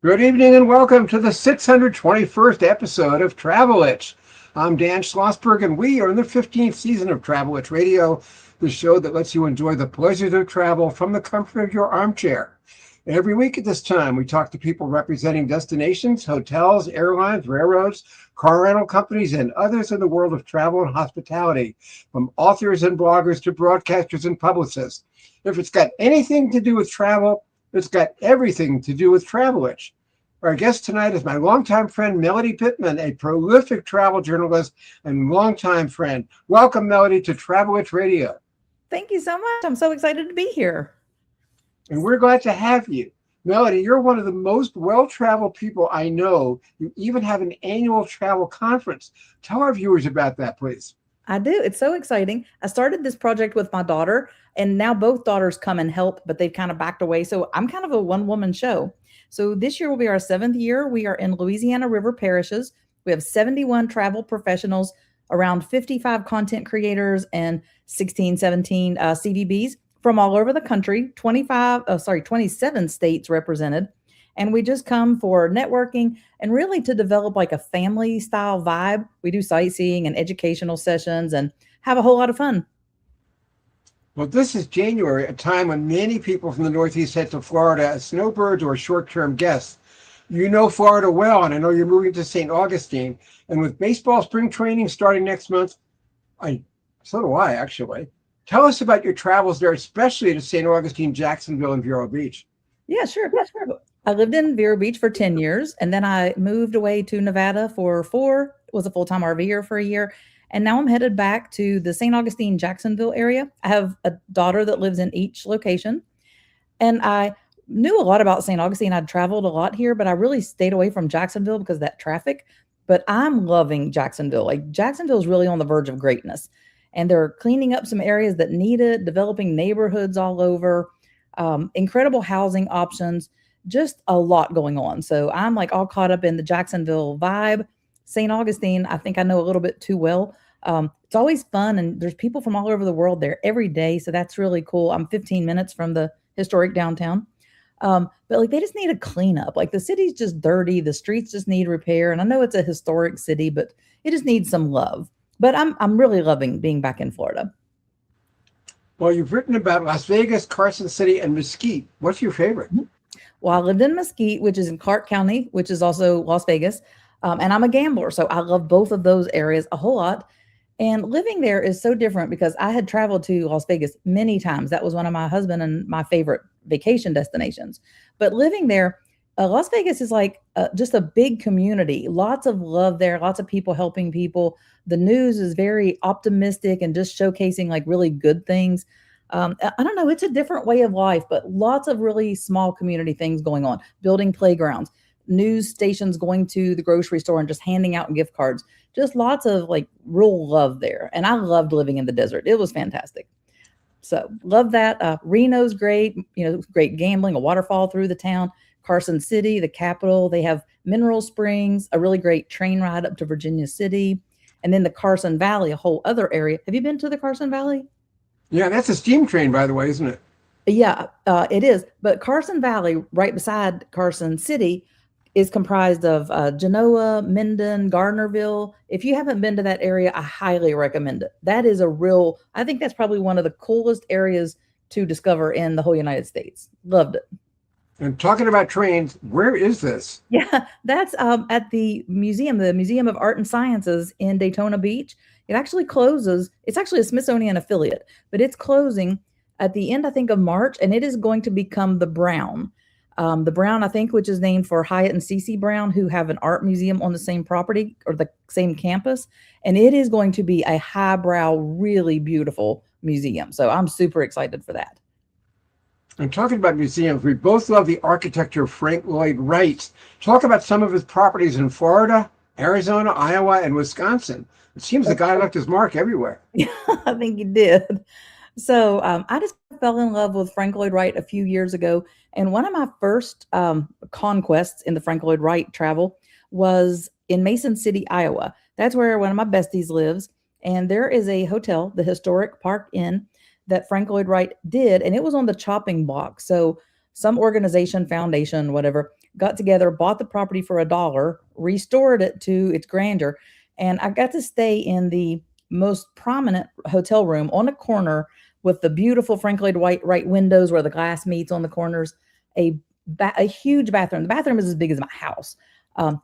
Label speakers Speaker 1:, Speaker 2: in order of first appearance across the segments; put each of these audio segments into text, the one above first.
Speaker 1: Good evening and welcome to the 621st episode of Travel Itch. I'm Dan Schlossberg and we are in the 15th season of Travel Itch Radio, the show that lets you enjoy the pleasures of travel from the comfort of your armchair. Every week at this time, we talk to people representing destinations, hotels, airlines, railroads, car rental companies, and others in the world of travel and hospitality, from authors and bloggers to broadcasters and publicists. If it's got anything to do with travel, it's got everything to do with Travel Itch. Our guest tonight is my longtime friend, Melody Pittman, a prolific travel journalist and longtime friend. Welcome, Melody, to Travel Itch Radio.
Speaker 2: Thank you so much. I'm so excited to be here.
Speaker 1: And we're glad to have you. Melody, you're one of the most well-traveled people I know. You even have an annual travel conference. Tell our viewers about that, please.
Speaker 2: I do. It's so exciting. I started this project with my daughter, and now both daughters come and help, but they've kind of backed away. So I'm kind of a one-woman show. So this year will be our 7th year. We are in Louisiana River parishes. We have 71 travel professionals, around 55 content creators, and 16, 17 CVBs from all over the country, 27 states represented. And we just come for networking and really to develop like a family style vibe. We do sightseeing and educational sessions and have a whole lot of fun.
Speaker 1: Well, this is January, a time when many people from the Northeast head to Florida as snowbirds or short-term guests. You know Florida well, and I know you're moving to St. Augustine. And with baseball spring training starting next month, so do I, actually. Tell us about your travels there, especially to St. Augustine, Jacksonville, and Vero Beach.
Speaker 2: Yeah, sure. I lived in Vero Beach for 10 years, and then I moved away to Nevada for 4, was a full-time RVer for a year. And now I'm headed back to the St. Augustine, Jacksonville area. I have a daughter that lives in each location. And I knew a lot about St. Augustine. I'd traveled a lot here, but I really stayed away from Jacksonville because of that traffic. But I'm loving Jacksonville. Like Jacksonville is really on the verge of greatness. And they're cleaning up some areas that need it, developing neighborhoods all over, incredible housing options, just a lot going on. So I'm like all caught up in the Jacksonville vibe. St. Augustine, I think I know a little bit too well. It's always fun, and there's people from all over the world there every day. So that's really cool. I'm 15 minutes from the historic downtown. But like they just need a cleanup. Like the city's just dirty. The streets just need repair. And I know it's a historic city, but it just needs some love. But I'm really loving being back in Florida.
Speaker 1: Well, you've written about Las Vegas, Carson City, and Mesquite. What's your favorite?
Speaker 2: Well, I lived in Mesquite, which is in Clark County, which is also Las Vegas. And I'm a gambler, so I love both of those areas a whole lot. And living there is so different because I had traveled to Las Vegas many times. That was one of my husband and my favorite vacation destinations. But living there, Las Vegas is like just a big community. Lots of love there, lots of people helping people. The news is very optimistic and just showcasing like really good things. I don't know, it's a different way of life, but lots of really small community things going on, building playgrounds, news stations going to the grocery store and just handing out gift cards. Just lots of like real love there. And I loved living in the desert. It was fantastic. So love that. Reno's great, great gambling, a waterfall through the town. Carson City, the capital, they have Mineral Springs, a really great train ride up to Virginia City. And then the Carson Valley, a whole other area. Have you been to the Carson Valley?
Speaker 1: Yeah, that's a steam train, by the way, isn't it?
Speaker 2: Yeah, it is. But Carson Valley, right beside Carson City, is comprised of Genoa, Minden, Gardnerville. If you haven't been to that area, I highly recommend it. That is I think that's probably one of the coolest areas to discover in the whole United States. Loved it.
Speaker 1: And talking about trains, where is this?
Speaker 2: Yeah, that's at the Museum of Art and Sciences in Daytona Beach. It actually closes. It's actually a Smithsonian affiliate, but it's closing at the end, I think, of March, and it is going to become the Brown. The Brown, I think, which is named for Hyatt and Cece Brown, who have an art museum on the same property or the same campus. And it is going to be a highbrow, really beautiful museum. So I'm super excited for that.
Speaker 1: And talking about museums, we both love the architecture of Frank Lloyd Wright. Talk about some of his properties in Florida, Arizona, Iowa, and Wisconsin. It seems the guy left his mark everywhere.
Speaker 2: Yeah, I think he did. So I just fell in love with Frank Lloyd Wright a few years ago. And one of my first conquests in the Frank Lloyd Wright travel was in Mason City, Iowa. That's where one of my besties lives. And there is a hotel, the Historic Park Inn, that Frank Lloyd Wright did. And it was on the chopping block. So some organization, foundation, whatever, got together, bought the property for $1, restored it to its grandeur, and I got to stay in the most prominent hotel room on a corner with the beautiful Frank Lloyd Wright windows where the glass meets on the corners, a huge bathroom. The bathroom is as big as my house,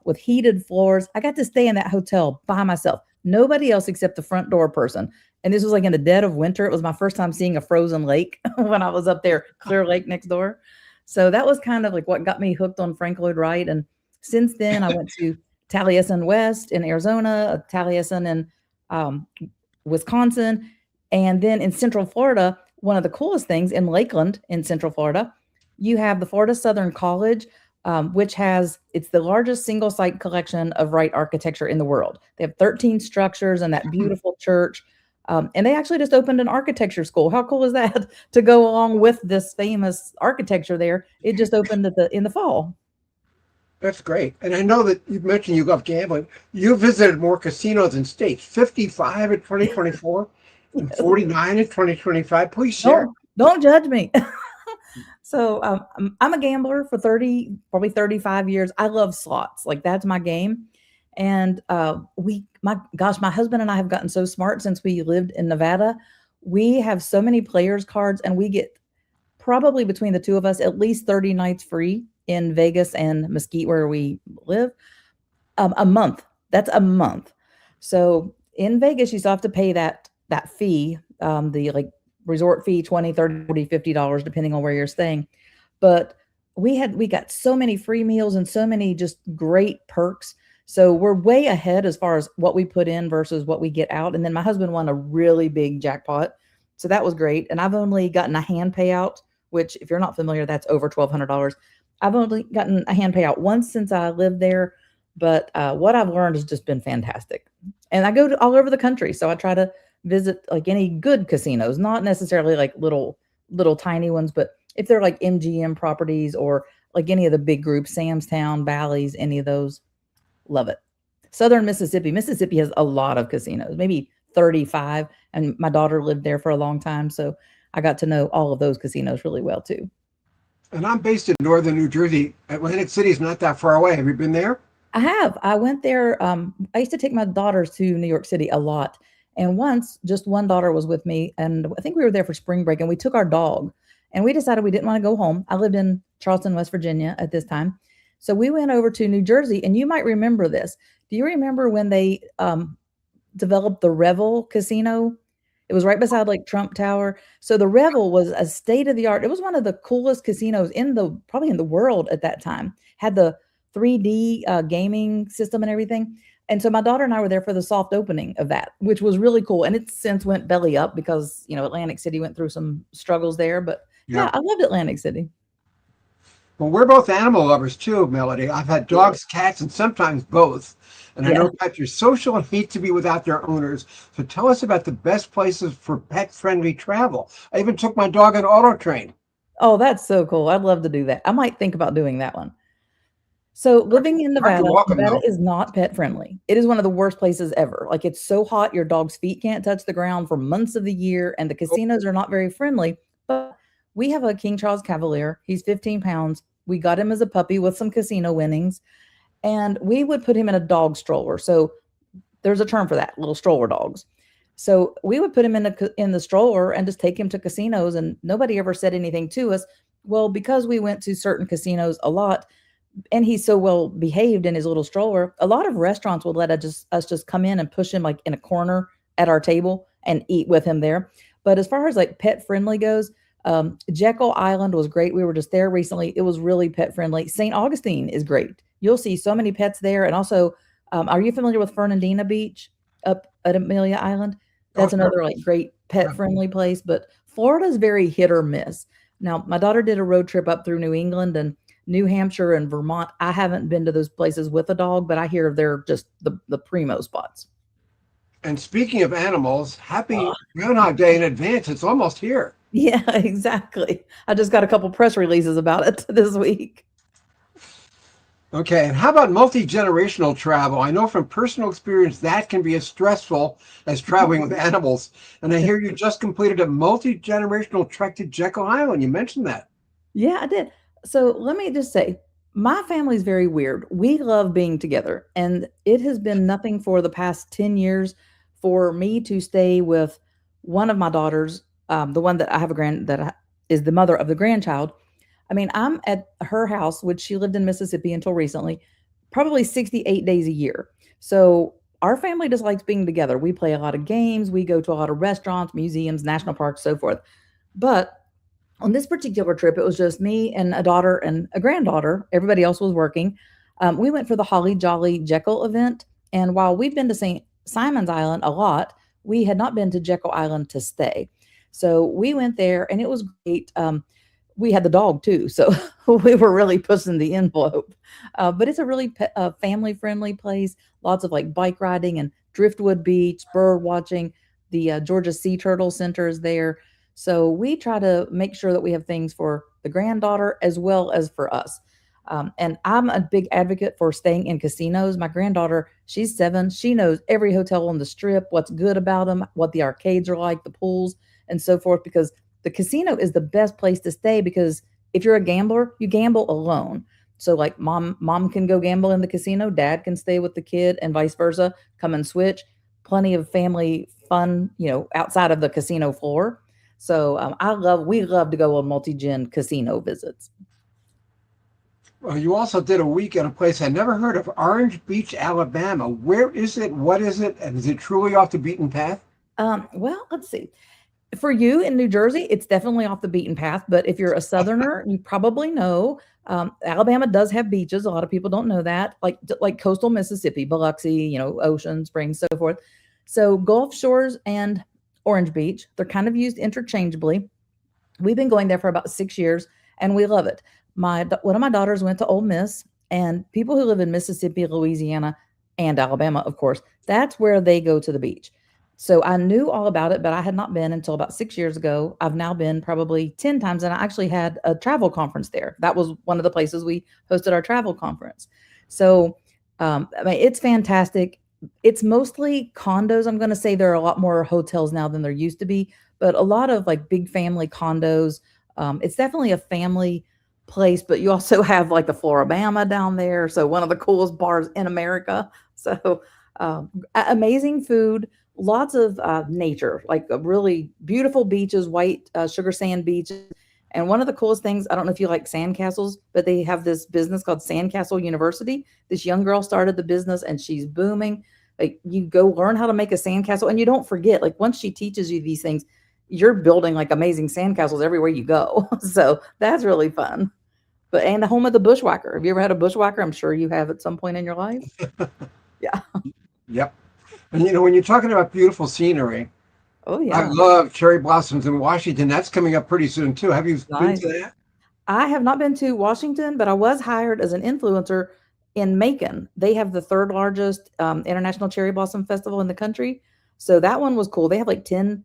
Speaker 2: with heated floors. I got to stay in that hotel by myself. Nobody else except the front door person. And this was like in the dead of winter. It was my first time seeing a frozen lake when I was up there, Clear Lake next door. So that was kind of like what got me hooked on Frank Lloyd Wright. And since then, I went to Taliesin West in Arizona, Taliesin in Wisconsin, and then in Central Florida. One of the coolest things in Lakeland in Central Florida, you have the Florida Southern College, which it's the largest single site collection of Wright architecture in the world. They have 13 structures and that beautiful church. And they actually just opened an architecture school. How cool is that to go along with this famous architecture there? It just opened in the fall.
Speaker 1: That's great. And I know that you mentioned you love gambling. You visited more casinos in states, 55 in 2024 and 49 in 2025. Please share.
Speaker 2: Don't judge me. So I'm a gambler for probably 35 years. I love slots. Like that's my game. And my husband and I have gotten so smart since we lived in Nevada. We have so many players cards, and we get probably between the two of us at least 30 nights free in Vegas and Mesquite where we live, a month. That's a month. So in Vegas, you still have to pay that fee, the like resort fee, $20, $30, $40, $50, depending on where you're staying. But we got so many free meals and so many just great perks. So we're way ahead as far as what we put in versus what we get out. And then my husband won a really big jackpot. So that was great. And I've only gotten a hand payout, which if you're not familiar, that's over $1,200. I've only gotten a hand payout once since I lived there. But what I've learned has just been fantastic. And I go all over the country. So I try to visit like any good casinos, not necessarily like little tiny ones, but if they're like MGM properties or like any of the big groups, Sam's Town, Bally's, any of those. Love it. Southern Mississippi has a lot of casinos, maybe 35. And my daughter lived there for a long time. So I got to know all of those casinos really well too.
Speaker 1: And I'm based in northern New Jersey. Atlantic City is not that far away. Have you been there?
Speaker 2: I have. I went there. I used to take my daughters to New York City a lot. And once just one daughter was with me. And I think we were there for spring break and we took our dog and we decided we didn't want to go home. I lived in Charleston, West Virginia at this time. So we went over to New Jersey, and you might remember this. Do you remember when they developed the Revel Casino? It was right beside like Trump Tower. So the Revel was a state of the art. It was one of the coolest casinos probably in the world at that time. Had the 3D gaming system and everything. And so my daughter and I were there for the soft opening of that, which was really cool. And it since went belly up because, Atlantic City went through some struggles there. But yeah, I loved Atlantic City.
Speaker 1: Well, we're both animal lovers too, Melody. I've had dogs, cats, and sometimes both. And I know pets are social and hate to be without their owners. So tell us about the best places for pet-friendly travel. I even took my dog on auto train.
Speaker 2: Oh, that's so cool. I'd love to do that. I might think about doing that one. So living in Nevada, Nevada is not pet friendly. It is one of the worst places ever. Like it's so hot, your dog's feet can't touch the ground for months of the year, and the casinos are not very friendly. But we have a King Charles Cavalier. He's 15 pounds. We got him as a puppy with some casino winnings, and we would put him in a dog stroller. So there's a term for that, little stroller dogs. So we would put him in the stroller and just take him to casinos, and nobody ever said anything to us. Well, because we went to certain casinos a lot, and he's so well behaved in his little stroller, a lot of restaurants would let us just come in and push him like in a corner at our table and eat with him there. But as far as like pet friendly goes, Jekyll Island was great. We were just there recently. It was really pet friendly. St. Augustine is great. You'll see so many pets there. And also, are you familiar with Fernandina Beach up at Amelia Island? That's another like great pet friendly place. But Florida is very hit or miss. Now, my daughter did a road trip up through New England and New Hampshire and Vermont. I haven't been to those places with a dog, but I hear they're just the primo spots.
Speaker 1: And speaking of animals, happy Groundhog Day in advance. It's almost here.
Speaker 2: Yeah, exactly. I just got a couple press releases about it this week.
Speaker 1: Okay, and how about multi-generational travel? I know from personal experience that can be as stressful as traveling with animals. And I hear you just completed a multi-generational trek to Jekyll Island. You mentioned that.
Speaker 2: Yeah, I did. So let me just say, My family's very weird. We love being together, and it has been nothing for the past 10 years for me to stay with one of my daughters, the one that I have a is the mother of the grandchild. I mean, I'm at her house, which she lived in Mississippi until recently, probably 68 days a year. So our family just likes being together. We play a lot of games, we go to a lot of restaurants, museums, national parks, so forth. But on this particular trip, it was just me and a daughter and a granddaughter. Everybody else was working. We went for the Holly Jolly Jekyll event. And while we've been to St. Simon's Island a lot, we had not been to Jekyll Island to stay. So we went there and it was great. We had the dog too. So we were really pushing the envelope. But it's a really family friendly place. Lots of like bike riding and Driftwood Beach, bird watching. The Georgia Sea Turtle Center is there. So we try to make sure that we have things for the granddaughter as well as for us. And I'm a big advocate for staying in casinos. My granddaughter, she's 7. She knows every hotel on the strip, what's good about them, what the arcades are like, the pools, and so forth, because the casino is the best place to stay because if you're a gambler, you gamble alone. So like mom can go gamble in the casino, dad can stay with the kid and vice versa, come and switch. Plenty of family fun, outside of the casino floor. So we love to go on multi-gen casino visits.
Speaker 1: Well, you also did a week at a place I never heard of, Orange Beach, Alabama. Where is it? What is it? And is it truly off the beaten path?
Speaker 2: Well, let's see. For you in New Jersey, it's definitely off the beaten path. But if you're a Southerner, you probably know Alabama does have beaches. A lot of people don't know that, like coastal Mississippi, Biloxi, Ocean Springs, so forth. So Gulf Shores and Orange Beach, they're kind of used interchangeably. We've been going there for about 6 years, and we love it. One of my daughters went to Ole Miss, and people who live in Mississippi, Louisiana, and Alabama, of course, that's where they go to the beach. So I knew all about it, but I had not been until about 6 years ago. I've now been probably 10 times, and I actually had a travel conference there. That was one of the places we hosted our travel conference. So, I mean, it's fantastic. It's mostly condos. I'm going to say there are a lot more hotels now than there used to be, but a lot of like big family condos. It's definitely a family place, but you also have like the Floribama down there. So one of the coolest bars in America. So amazing food, lots of nature, like really beautiful beaches, white sugar sand beaches. And one of the coolest things, I don't know if you like sandcastles, but they have this business called Sandcastle University. This young girl started the business and she's booming. Like you go learn how to make a sandcastle and you don't forget, like once she teaches you these things, you're building like amazing sandcastles everywhere you go. So that's really fun. And the home of the bushwhacker. Have you ever had a bushwhacker? I'm sure you have at some point in your life. Yeah.
Speaker 1: Yep. And when you're talking about beautiful scenery,
Speaker 2: Oh yeah.
Speaker 1: I love cherry blossoms in Washington. That's coming up pretty soon too. Have you been
Speaker 2: Nice.
Speaker 1: to that?
Speaker 2: I have not been to Washington, but I was hired as an influencer in Macon. They have the third largest international cherry blossom festival in the country. So that one was cool. They have like 10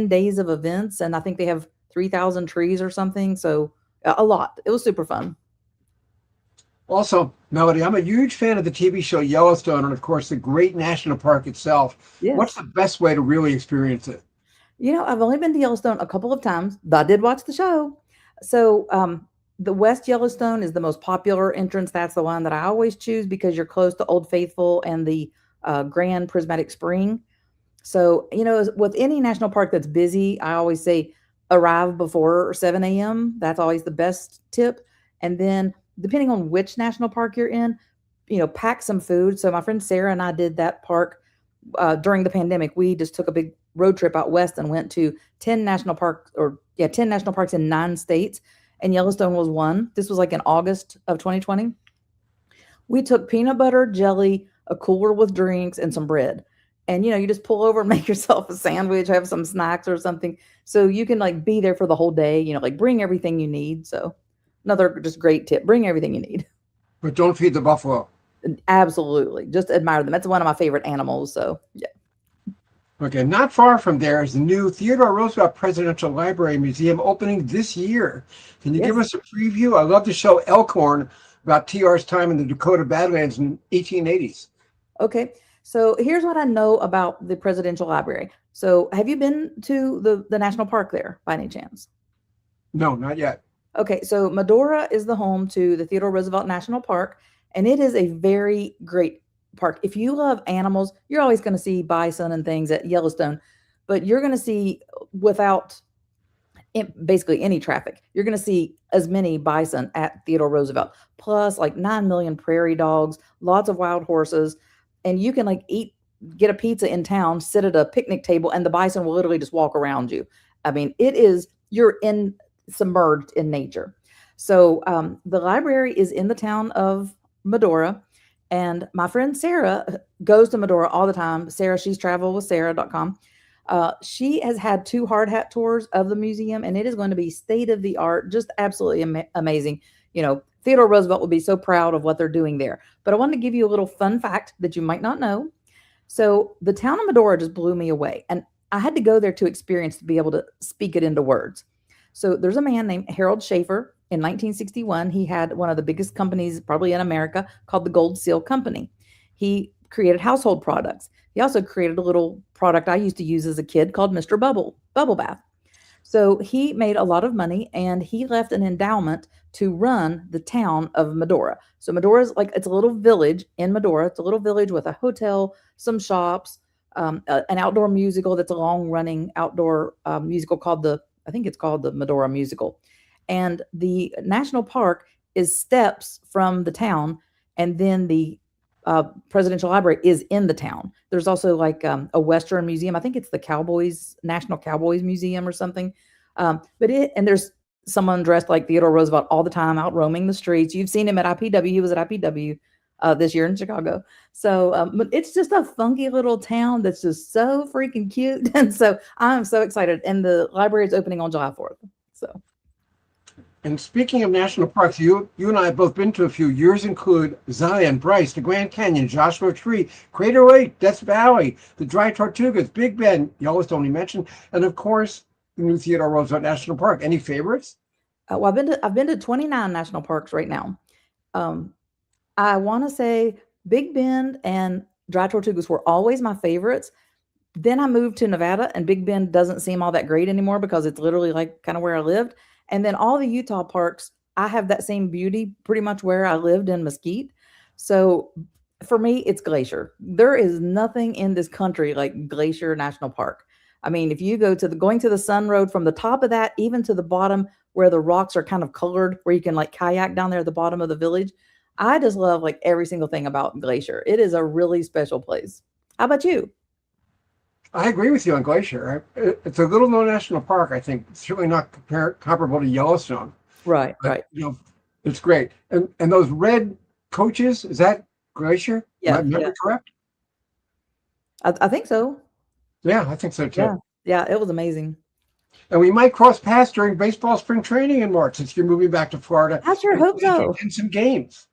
Speaker 2: days of events, and I think they have 3,000 trees or something. So a lot. It was super fun.
Speaker 1: Also, Melody, I'm a huge fan of the TV show Yellowstone and, of course, the great national park itself. What's
Speaker 2: Yes.
Speaker 1: the best way to really experience it?
Speaker 2: I've only been to Yellowstone a couple of times, but I did watch the show. So, the West Yellowstone is the most popular entrance. That's the one that I always choose because you're close to Old Faithful and the Grand Prismatic Spring. So, with any national park that's busy, I always say arrive before 7 a.m. That's always the best tip. And then, depending on which national park you're in, pack some food. So, my friend Sarah and I did that park during the pandemic. We just took a big road trip out west and went to 10 national parks, 10 national parks in 9 states. And Yellowstone was one. This was like in August of 2020. We took peanut butter, jelly, a cooler with drinks, and some bread. And you just pull over and make yourself a sandwich, have some snacks or something. So you can like be there for the whole day, like bring everything you need. So another just great tip, bring everything you need.
Speaker 1: But don't feed the buffalo.
Speaker 2: Absolutely. Just admire them. That's one of my favorite animals. So yeah.
Speaker 1: Okay, not far from there is the new Theodore Roosevelt Presidential Library Museum opening this year. Can you give
Speaker 2: Yes.
Speaker 1: us a preview? I love the show Elkhorn about TR's time in the Dakota Badlands in 1880s.
Speaker 2: Okay. So here's what I know about the Presidential Library. So have you been to the national park there by any chance?
Speaker 1: No, not yet.
Speaker 2: Okay, so Medora is the home to the Theodore Roosevelt National Park, and it is a very great park. If you love animals, you're always going to see bison and things at Yellowstone, but you're going to see without basically any traffic, you're going to see as many bison at Theodore Roosevelt, plus like 9 million prairie dogs, lots of wild horses, and you can like get a pizza in town, sit at a picnic table, and the bison will literally just walk around you. I mean, you're in submerged in nature. So the library is in the town of Medora. And my friend Sarah goes to Medora all the time. Sarah, she's travelwithsarah.com. She has had two hard hat tours of the museum, and it is going to be state of the art, just absolutely amazing. Theodore Roosevelt will be so proud of what they're doing there. But I wanted to give you a little fun fact that you might not know. So the town of Medora just blew me away, and I had to go there to experience to be able to speak it into words. So there's a man named Harold Schaefer. In 1961, he had one of the biggest companies probably in America called the Gold Seal Company. He created household products. He also created a little product I used to use as a kid called Mr. Bubble Bath. So he made a lot of money and he left an endowment to run the town of Medora. So Medora is like, it's a little village in Medora. It's a little village with a hotel, some shops, an outdoor musical that's a long running outdoor musical I think it's called the Medora Musical. And the national park is steps from the town. And then the presidential library is in the town. There's also like a Western museum. I think it's the National Cowboys Museum or something. And there's someone dressed like Theodore Roosevelt all the time out roaming the streets. You've seen him at IPW. He was at IPW this year in Chicago. So but it's just a funky little town that's just so freaking cute. And so I'm so excited. And the library is opening on July 4th. So.
Speaker 1: And speaking of national parks, you and I have both been to a few. Yours include Zion, Bryce, the Grand Canyon, Joshua Tree, Crater Lake, Death Valley, the Dry Tortugas, Big Bend, Yellowstone you mentioned, and of course, the new Theodore Roosevelt National Park. Any favorites?
Speaker 2: Well, I've been to 29 national parks right now. I want to say Big Bend and Dry Tortugas were always my favorites. Then I moved to Nevada, and Big Bend doesn't seem all that great anymore because it's literally like kind of where I lived. And then all the Utah parks, I have that same beauty pretty much where I lived in Mesquite. So for me, it's Glacier. There is nothing in this country like Glacier National Park. I mean, if you going to the Sun Road from the top of that, even to the bottom where the rocks are kind of colored, where you can like kayak down there at the bottom of the village, I just love like every single thing about Glacier. It is a really special place. How about you?
Speaker 1: I agree with you on Glacier. It's a little known national park. I think it's certainly not comparable to Yellowstone.
Speaker 2: Right,
Speaker 1: But,
Speaker 2: right.
Speaker 1: it's great. And those red coaches, is that Glacier? Am I
Speaker 2: Yeah, yeah.
Speaker 1: correct?
Speaker 2: I think so.
Speaker 1: Yeah, I think so too.
Speaker 2: Yeah, yeah. It was amazing.
Speaker 1: And we might cross paths during baseball spring training in March since you're moving back to Florida
Speaker 2: I sure hope so.
Speaker 1: and some games.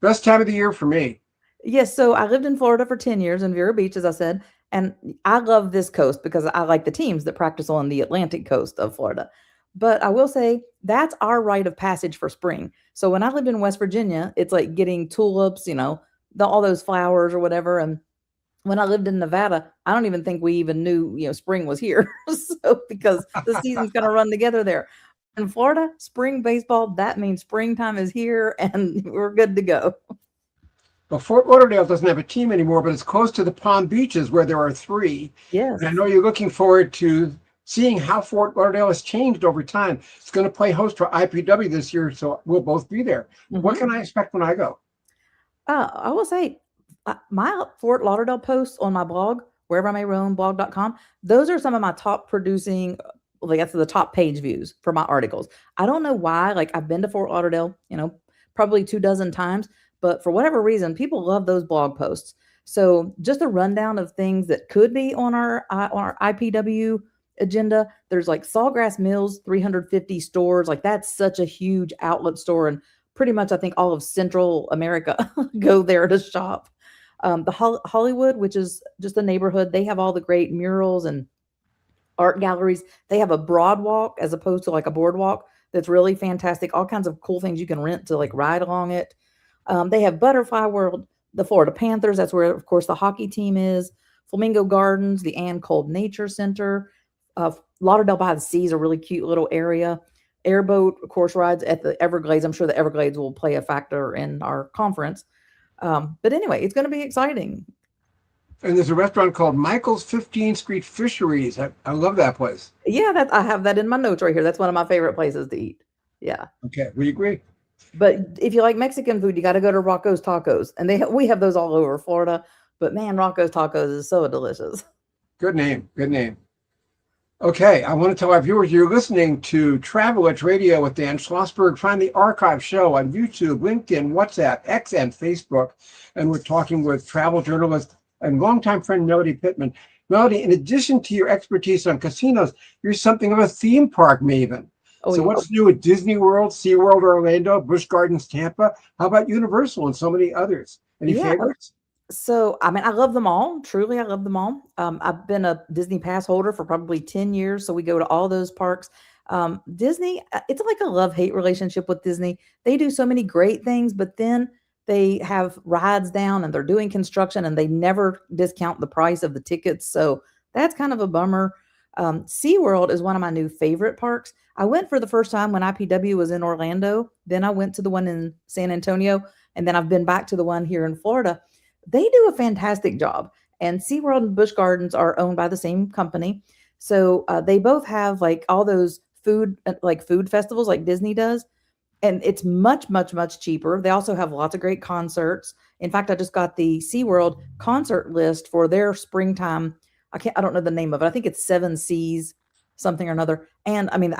Speaker 1: Best time of the year for me.
Speaker 2: Yes, so I lived in Florida for 10 years in Vero Beach, as I said, and I love this coast because I like the teams that practice on the Atlantic coast of Florida. But I will say that's our rite of passage for spring. So when I lived in West Virginia, it's like getting tulips, all those flowers or whatever. And when I lived in Nevada, I don't even think we even knew, spring was here. So because the season's going to run together there. In Florida, spring baseball, that means springtime is here and we're good to go.
Speaker 1: Well, Fort Lauderdale doesn't have a team anymore, but it's close to the Palm Beaches where there are three.
Speaker 2: Yes.
Speaker 1: And I know you're looking forward to seeing how Fort Lauderdale has changed over time. It's going to play host to IPW this year, so we'll both be there. What can I expect when I go?
Speaker 2: I will say my Fort Lauderdale posts on my blog, wherever I may roam, blog.com, those are some of my top producing, like that's the top page views for my articles. I don't know why, like I've been to Fort Lauderdale, probably 24 times, but for whatever reason, people love those blog posts. So just a rundown of things that could be on our IPW agenda. There's like Sawgrass Mills, 350 stores. Like that's such a huge outlet store. And pretty much, I think all of Central America go there to shop. The Hollywood, which is just a neighborhood, they have all the great murals and art galleries. They have a broad walk as opposed to like a boardwalk. That's really fantastic. All kinds of cool things you can rent to like ride along it. They have Butterfly World, the Florida Panthers. That's where, of course, the hockey team is. Flamingo Gardens, the Ann Cold Nature Center. Lauderdale by the Sea is a really cute little area. airboat course rides at the Everglades. I'm sure the Everglades will play a factor in our conference. But anyway, it's going to be exciting.
Speaker 1: And there's a restaurant called Michael's 15th Street Fisheries. I love that place.
Speaker 2: Yeah, I have that in my notes right here. That's one of my favorite places to eat. Yeah.
Speaker 1: Okay, we agree.
Speaker 2: But if you like Mexican food, you got to go to Rocco's Tacos, and we have those all over Florida. But man, Rocco's Tacos is so delicious.
Speaker 1: Good name. Good name. Okay, I want to tell our viewers you're listening to Travel Edge Radio with Dan Schlossberg. Find the archive show on YouTube, LinkedIn, WhatsApp, X, and Facebook. And we're talking with travel journalist and longtime friend Melody Pittman. Melody, in addition to your expertise on casinos, you're something of a theme park maven.
Speaker 2: Oh,
Speaker 1: So what's new at Disney World, SeaWorld Orlando, Busch Gardens Tampa? How about Universal and so many others? Any favorites?
Speaker 2: So, I mean, I love them all. Truly, I love them all. I've been a Disney pass holder for probably 10 years. So we go to all those parks. Disney, it's like a love-hate relationship with Disney. They do so many great things, but then they have rides down and they're doing construction and they never discount the price of the tickets. So that's kind of a bummer. SeaWorld is one of my new favorite parks. I went for the first time when IPW was in Orlando. Then I went to the one in San Antonio, and then I've been back to the one here in Florida. They do a fantastic job. And SeaWorld and Busch Gardens are owned by the same company. So they both have like all those food festivals like Disney does. And it's much, much, much cheaper. They also have lots of great concerts. In fact, I just got the SeaWorld concert list for their springtime. I don't know the name of it. I think it's Seven Seas, something or another. And I mean,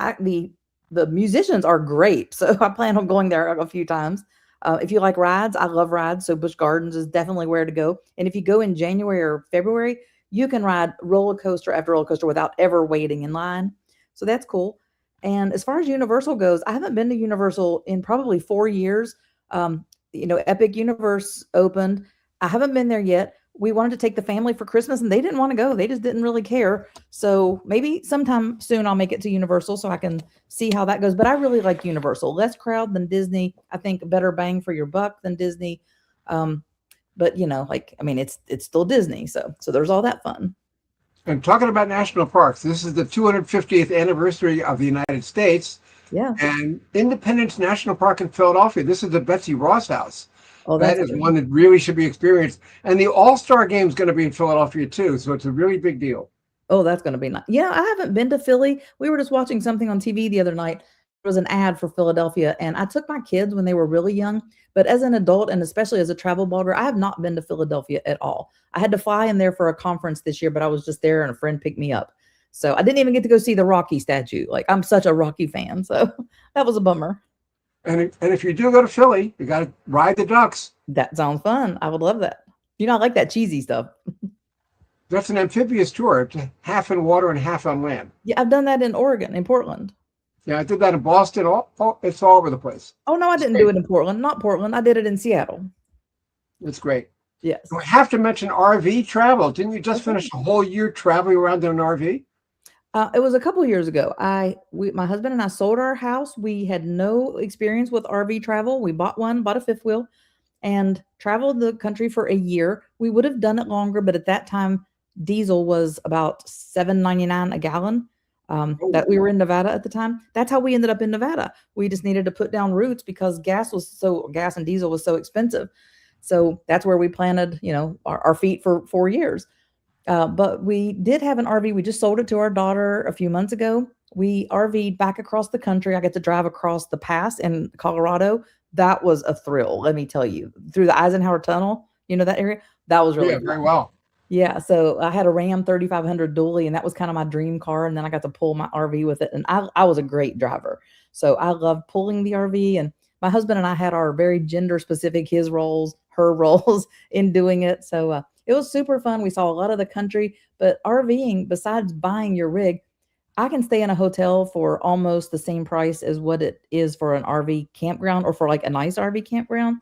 Speaker 2: the musicians are great. So I plan on going there a few times. If you like rides, I love rides. So Busch Gardens is definitely where to go. And if you go in January or February, you can ride roller coaster after roller coaster without ever waiting in line. So that's cool. And as far as Universal goes, I haven't been to Universal in probably 4 years. Epic Universe opened. I haven't been there yet. We wanted to take the family for Christmas and they didn't want to go. They just didn't really care. So maybe sometime soon I'll make it to Universal so I can see how that goes. But I really like Universal. Less crowd than Disney. I think a better bang for your buck than Disney. But it's still Disney. So there's all that fun.
Speaker 1: And talking about national parks, this is the 250th anniversary of the United States.
Speaker 2: Yeah.
Speaker 1: And Independence National Park in Philadelphia. This is the Betsy Ross House.
Speaker 2: Oh,
Speaker 1: that is one that really should be experienced. And the All-Star Game is going to be in Philadelphia too. So it's a really big deal.
Speaker 2: Oh, that's going to be nice. Yeah, I haven't been to Philly. We were just watching something on TV the other night. There was an ad for Philadelphia, and I took my kids when they were really young. But as an adult, and especially as a travel blogger, I have not been to Philadelphia at all. I had to fly in there for a conference this year, but I was just there and a friend picked me up. So I didn't even get to go see the Rocky statue. Like, I'm such a Rocky fan. So that was a bummer.
Speaker 1: And if you do go to Philly, you got to ride the ducks.
Speaker 2: That sounds fun. I would love that. I like that cheesy stuff.
Speaker 1: That's an amphibious tour. It's half in water and half on land.
Speaker 2: Yeah, I've done that in Oregon, in Portland.
Speaker 1: Yeah, I did that in Boston. It's all over the place.
Speaker 2: Oh, no, I didn't do it in Portland. Not Portland. I did it in Seattle.
Speaker 1: It's great.
Speaker 2: Yes.
Speaker 1: We have to mention RV travel. Didn't you just finish a whole year traveling around in an RV?
Speaker 2: It was a couple of years ago. My husband and I sold our house. We had no experience with RV travel. We bought a fifth wheel and traveled the country for a year. We would have done it longer, but at that time, diesel was about $7.99 a gallon. That we were in Nevada at the time. That's how we ended up in Nevada. We just needed to put down roots because gas and diesel was so expensive. So that's where we planted, our feet for 4 years. But we did have an RV. We just sold it to our daughter a few months ago. We RV'd back across the country. I get to drive across the pass in Colorado. That was a thrill, let me tell you. Through the Eisenhower Tunnel, that area. That was really
Speaker 1: very well.
Speaker 2: Yeah, so I had a Ram 3500 dually, and that was kind of my dream car. And then I got to pull my RV with it, and I was a great driver. So I loved pulling the RV. And my husband and I had our very gender specific, his roles, her roles in doing it. So it was super fun. We saw a lot of the country, but RVing, besides buying your rig, I can stay in a hotel for almost the same price as what it is for an RV campground or for like a nice RV campground.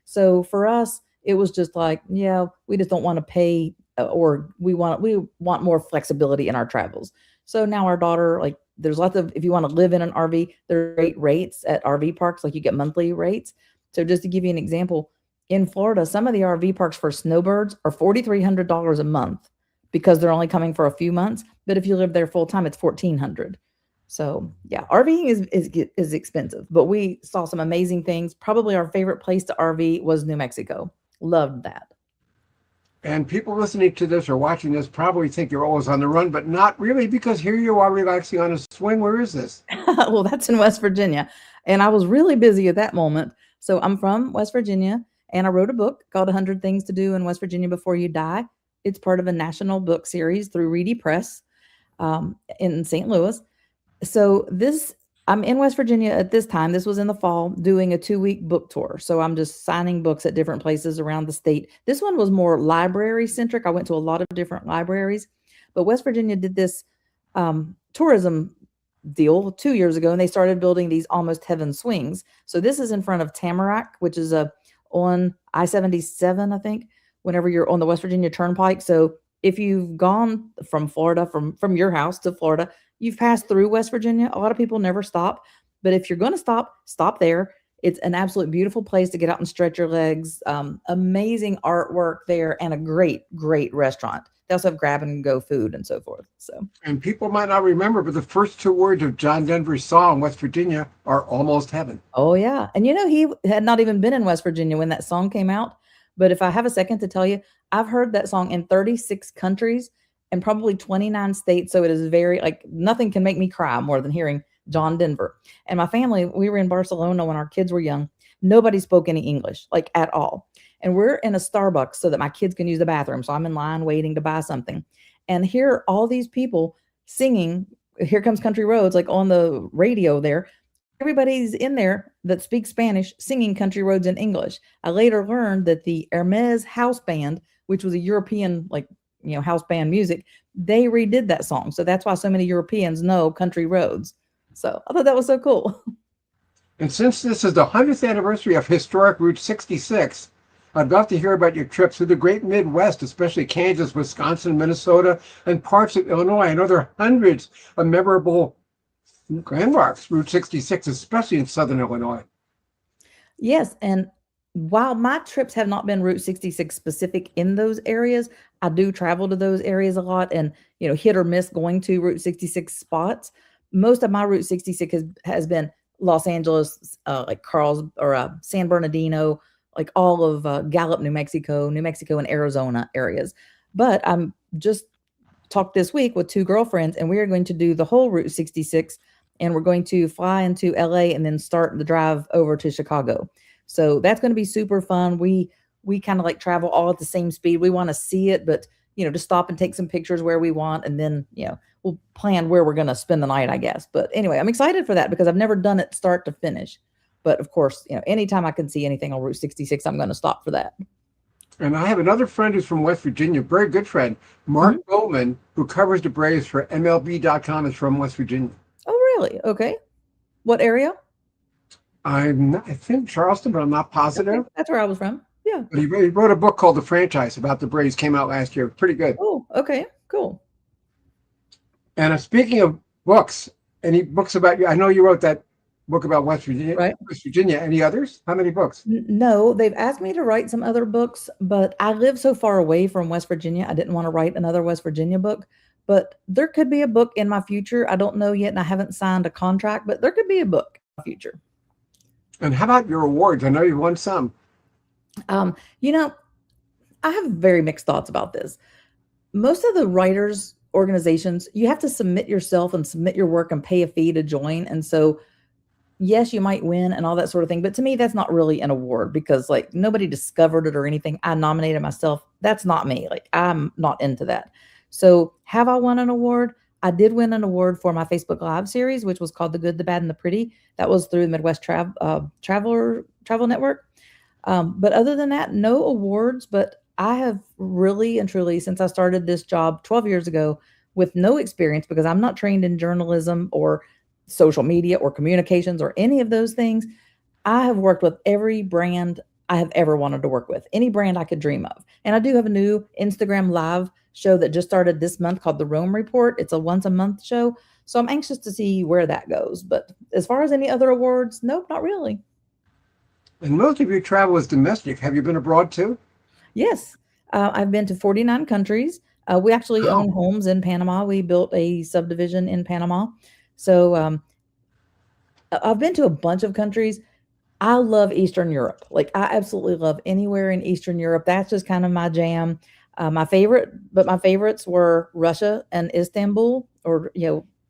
Speaker 2: So for us, it was just like, yeah, we just don't want to pay or we want more flexibility in our travels. So now our daughter, like there's lots of, if you want to live in an RV, there are great rates at RV parks, like you get monthly rates. So just to give you an example, in Florida, some of the RV parks for snowbirds are $4,300 a month because they're only coming for a few months. But if you live there full time, it's $1,400. So yeah, RVing is expensive, but we saw some amazing things. Probably our favorite place to RV was New Mexico. Loved that.
Speaker 1: And people listening to this or watching this probably think you're always on the run, but not really, because here you are relaxing on a swing. Where is this?
Speaker 2: Well, that's in West Virginia. And I was really busy at that moment. So I'm from West Virginia and I wrote a book called 100 Things to Do in West Virginia Before You Die. It's part of a national book series through Reedy Press in St. Louis. So this I'm in West Virginia at this time. This was in the fall doing a 2-week book tour. So I'm just signing books at different places around the state. This one was more library centric. I went to a lot of different libraries, but West Virginia did this tourism deal 2 years ago, and they started building these almost heaven swings. So this is in front of Tamarack, which is on I-77, I think, whenever you're on the West Virginia Turnpike. So if you've gone from Florida, from your house to Florida, you've passed through West Virginia. A lot of people never stop, but if you're going to stop there. It's an absolute beautiful place to get out and stretch your legs. Amazing artwork there, and a great restaurant. They also have grab and go food and so forth. So,
Speaker 1: And people might not remember, but the first two words of John Denver's song, West Virginia, are almost heaven.
Speaker 2: oh yeah, and he had not even been in West Virginia when that song came out. But if I have a second to tell you, I've heard that song in 36 countries and probably 29 states. So it is very, like, nothing can make me cry more than hearing John Denver. And my family, we were in Barcelona when our kids were young. Nobody spoke any English, like, at all. And we're in a Starbucks so that my kids can use the bathroom. So I'm in line waiting to buy something. And here are all these people singing Here Comes Country Roads, like on the radio there. Everybody's in there that speaks Spanish singing Country Roads in English. I later learned that the Hermes House Band, which was a European, like, house band music, they redid that song. So that's why so many Europeans know Country Roads. So I thought that was so cool.
Speaker 1: And since this is the 100th anniversary of historic Route 66, I'd love to hear about your trips through the great Midwest, especially Kansas, Wisconsin, Minnesota, and parts of Illinois. I know there are hundreds of memorable landmarks, Route 66, especially in Southern Illinois.
Speaker 2: Yes, and while my trips have not been Route 66 specific in those areas, I do travel to those areas a lot and, hit or miss going to Route 66 spots. Most of my Route 66 has been Los Angeles, like Carl's or San Bernardino, like all of Gallup, New Mexico, and Arizona areas. But I'm just talked this week with two girlfriends, and we are going to do the whole Route 66, and we're going to fly into LA and then start the drive over to Chicago. So that's going to be super fun. We kind of like travel all at the same speed. We want to see it, but to stop and take some pictures where we want, and then we'll plan where we're going to spend the night, I guess. But anyway, I'm excited for that because I've never done it start to finish. But of course, anytime I can see anything on Route 66, I'm going to stop for that.
Speaker 1: And I have another friend who's from West Virginia, very good friend, Mark Bowman, who covers the Braves for MLB.com, is from West Virginia.
Speaker 2: Oh, really? Okay. What area?
Speaker 1: I think Charleston, but I'm not positive.
Speaker 2: Okay. That's where I was from. Yeah.
Speaker 1: But he wrote a book called The Franchise about the Braves, came out last year. Pretty good.
Speaker 2: Oh, okay. Cool.
Speaker 1: And speaking of books, any books about you? I know you wrote that book about West Virginia.
Speaker 2: Right.
Speaker 1: West Virginia. Any others? How many books?
Speaker 2: No, they've asked me to write some other books, but I live so far away from West Virginia. I didn't want to write another West Virginia book, but there could be a book in my future. I don't know yet, and I haven't signed a contract, but there could be a book in my future.
Speaker 1: And how about your awards? I know you've won some.
Speaker 2: I have very mixed thoughts about this. Most of the writers organizations, you have to submit yourself and submit your work and pay a fee to join. And so, yes, you might win and all that sort of thing. But to me, that's not really an award because, like, nobody discovered it or anything. I nominated myself. That's not me. Like, I'm not into that. So have I won an award? I did win an award for my Facebook Live series, which was called The Good, the Bad, and the Pretty. That was through the Midwest Travel Network. But other than that, no awards. But I have really and truly, since I started this job 12 years ago with no experience, because I'm not trained in journalism or social media or communications or any of those things, I have worked with every brand I have ever wanted to work with, any brand I could dream of. And I do have a new Instagram Live show that just started this month called The Rome Report. It's a once a month show. So I'm anxious to see where that goes. But as far as any other awards, nope, not really.
Speaker 1: And most of your travel is domestic. Have you been abroad too?
Speaker 2: Yes. I've been to 49 countries. We actually own homes in Panama. We built a subdivision in Panama. So I've been to a bunch of countries. I love Eastern Europe. Like I absolutely love anywhere in Eastern Europe. That's just kind of my jam. My favorites were Russia and Istanbul, or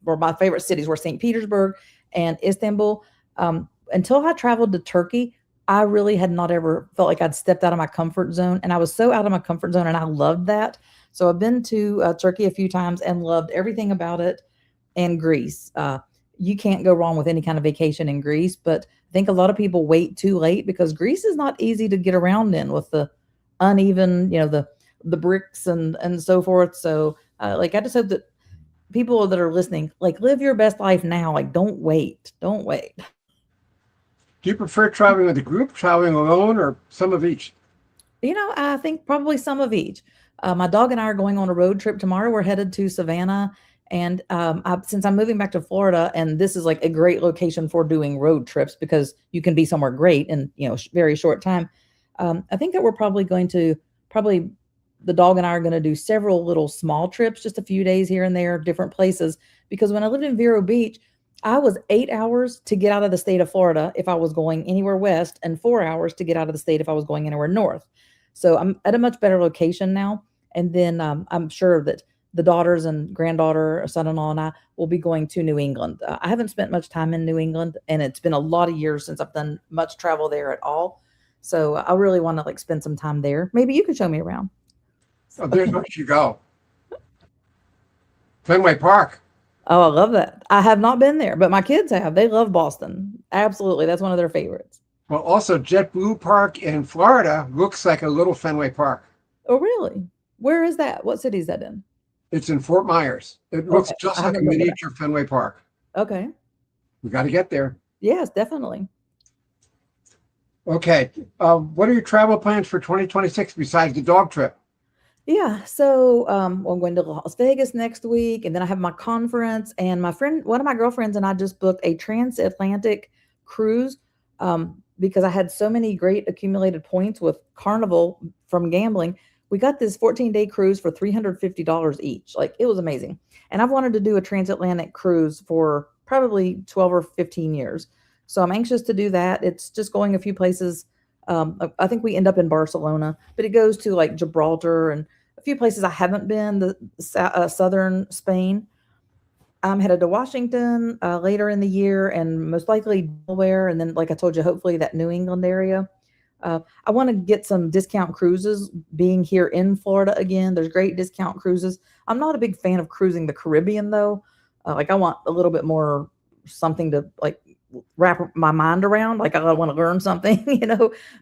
Speaker 2: my favorite cities were St. Petersburg and Istanbul. Until I traveled to Turkey, I really had not ever felt like I'd stepped out of my comfort zone, and I was so out of my comfort zone, and I loved that. So I've been to Turkey a few times and loved everything about it, and Greece. You can't go wrong with any kind of vacation in Greece, but I think a lot of people wait too late because Greece is not easy to get around in with the uneven, the bricks and so forth. So like I just hope that people that are listening, like live your best life now. Like don't wait. Don't wait.
Speaker 1: Do you prefer traveling with a group, traveling alone, or some of each?
Speaker 2: I think probably some of each. My dog and I are going on a road trip tomorrow. We're headed to Savannah. And since I'm moving back to Florida, and this is like a great location for doing road trips because you can be somewhere great in very short time. I think that we're probably the dog and I are going to do several little small trips, just a few days here and there, different places. Because when I lived in Vero Beach, I was 8 hours to get out of the state of Florida if I was going anywhere west, and 4 hours to get out of the state if I was going anywhere north. So I'm at a much better location now. And then I'm sure that the daughters and granddaughter, son-in-law, and I will be going to New England. I haven't spent much time in New England, and it's been a lot of years since I've done much travel there at all. So I really want to like spend some time there. Maybe you could show me around.
Speaker 1: Oh, there's where you go. Fenway Park.
Speaker 2: Oh, I love that. I have not been there, but my kids have. They love Boston. Absolutely. That's one of their favorites.
Speaker 1: Well, also JetBlue Park in Florida looks like a little Fenway Park.
Speaker 2: Oh, really? Where is that? What city is that in?
Speaker 1: It's in Fort Myers. It looks
Speaker 2: Okay.
Speaker 1: just
Speaker 2: I
Speaker 1: like a
Speaker 2: haven't been there.
Speaker 1: miniature Fenway Park.
Speaker 2: Okay.
Speaker 1: We got to get there.
Speaker 2: Yes, definitely.
Speaker 1: Okay. What are your travel plans for 2026 besides the dog trip?
Speaker 2: Yeah. So I'm going to Las Vegas next week, and then I have my conference. And one of my girlfriends and I just booked a transatlantic cruise because I had so many great accumulated points with Carnival from gambling. We got this 14-day cruise for $350 each. Like it was amazing. And I've wanted to do a transatlantic cruise for probably 12 or 15 years. So I'm anxious to do that. It's just going a few places. I think we end up in Barcelona, but it goes to like Gibraltar and a few places I haven't been, southern Spain. I'm headed to Washington later in the year and most likely Delaware. And then, like I told you, hopefully that New England area. I want to get some discount cruises being here in Florida again. There's great discount cruises. I'm not a big fan of cruising the Caribbean though. Like I want a little bit more something to like wrap my mind around. Like I want to learn something.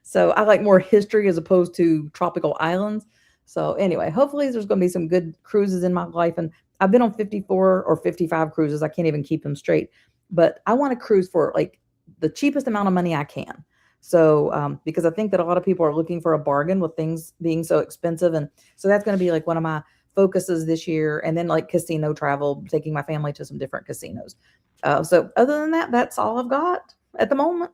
Speaker 2: So I like more history as opposed to tropical islands. So anyway, hopefully there's going to be some good cruises in my life. And I've been on 54 or 55 cruises. I can't even keep them straight, but I want to cruise for like the cheapest amount of money I can. So, because I think that a lot of people are looking for a bargain with things being so expensive. And so that's going to be like one of my focuses this year. And then like casino travel, taking my family to some different casinos. So other than that, that's all I've got at the moment.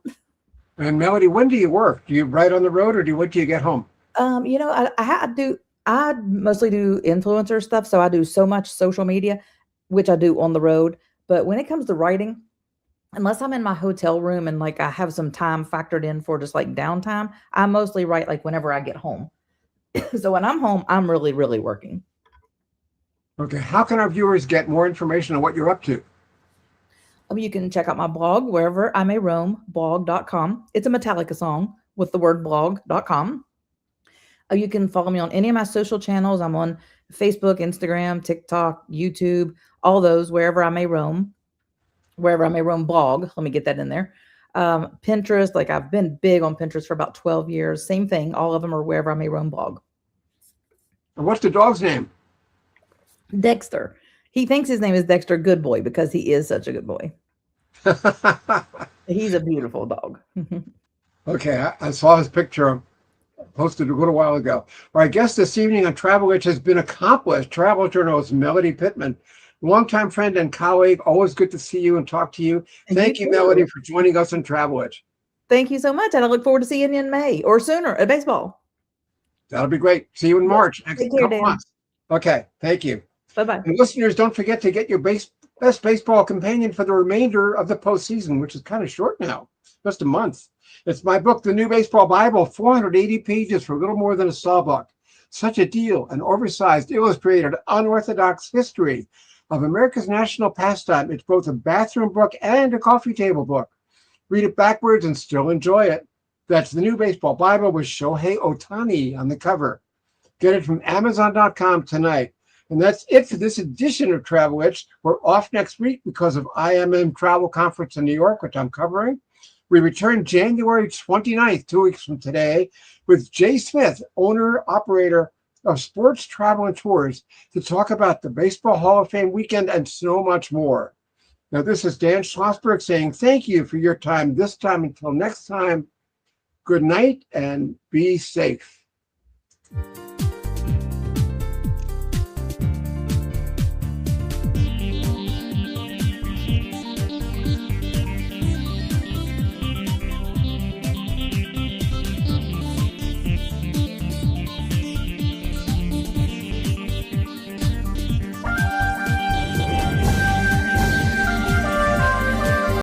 Speaker 1: And Melody, when do you work? Do you ride on the road or do you wait till you get home?
Speaker 2: I mostly do influencer stuff. So I do so much social media, which I do on the road. But when it comes to writing, unless I'm in my hotel room and like I have some time factored in for just like downtime, I mostly write like whenever I get home. So when I'm home, I'm really, really working.
Speaker 1: Okay. How can our viewers get more information on what you're up to?
Speaker 2: You can check out my blog, wherever I may roam, blog.com. It's a Metallica song with the word blog.com. You can follow me on any of my social channels. I'm on Facebook, Instagram, TikTok, YouTube, all those, wherever I may roam blog. Let me get that in there. Pinterest, like I've been big on Pinterest for about 12 years. Same thing. All of them are wherever I may roam blog.
Speaker 1: And what's the dog's name?
Speaker 2: Dexter. He thinks his name is Dexter Good Boy because he is such a good boy. He's a beautiful dog.
Speaker 1: Okay. I saw his picture posted a little while ago. Our guest this evening on Travel Itch has been accomplished travel journalist Melody Pittman. Longtime friend and colleague. Always good to see you and talk to you. Thank you, Melody, for joining us on Travel Itch.
Speaker 2: Thank you so much. And I look forward to seeing you in May or sooner at baseball.
Speaker 1: That'll be great. See you in March. Next
Speaker 2: Take care, Dan.
Speaker 1: months. Okay. Thank you.
Speaker 2: Bye-bye.
Speaker 1: And listeners, don't forget to get your best baseball companion for the remainder of the postseason, which is kind of short now, just a month. It's my book, The New Baseball Bible, 480 pages for a little more than a sawbuck. Such a deal, an oversized, illustrated, unorthodox history of America's national pastime. It's both a bathroom book and a coffee table book. Read it backwards and still enjoy it. That's The New Baseball Bible with Shohei Ohtani on the cover. Get it from Amazon.com tonight. And that's it for this edition of Travel Itch. We're off next week because of IMM Travel Conference in New York, which I'm covering. We return January 29th, 2 weeks from today, with Jay Smith, owner-operator of Sports Travel and Tours, to talk about the Baseball Hall of Fame weekend and so much more. Now, this is Dan Schlossberg saying thank you for your time this time. Until next time, good night and be safe.